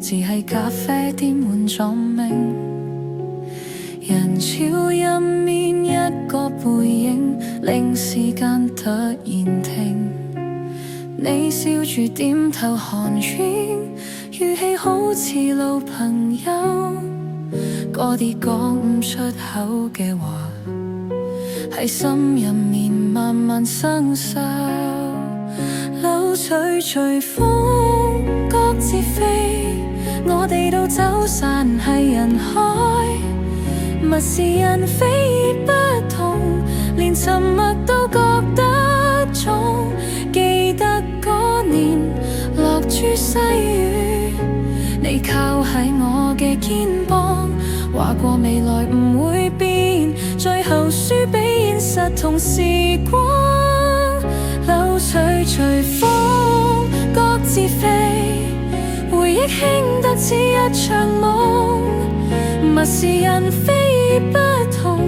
只係咖啡店換咗名。人潮入面一個背影，令時間突然停。你笑住點頭寒暄，語氣好似老朋友。嗰啲講唔出口嘅話，喺心入面慢慢生鏽。柳絮隨風各自飛，我哋都走散係人海。物是人非不同，連沉默都覺得重。記得嗰年落珠細雨，你靠喺我嘅肩膀，話過未來唔會變，最後輸俾現實同時光。柳絮隨風各自飛，回憶輕得似一場夢。物是人非不同，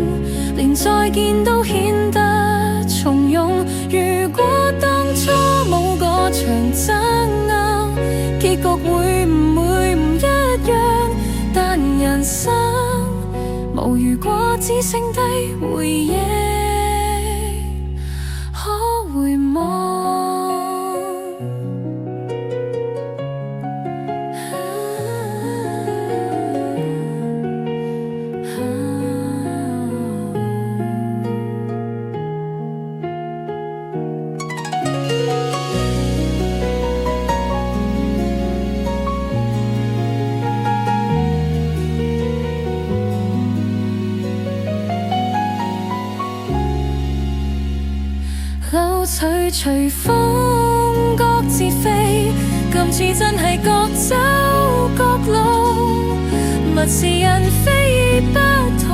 連再見都顯得從容。如果當初冇嗰場爭拗，結局會唔會唔一樣？但人生無如果，只剩低回憶可回望。柳絮隨風各自飛，今次真係各走各路。物是人非不同，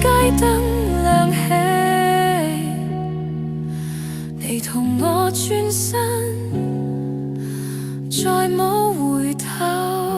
街燈亮起，你同我轉身，再冇回頭。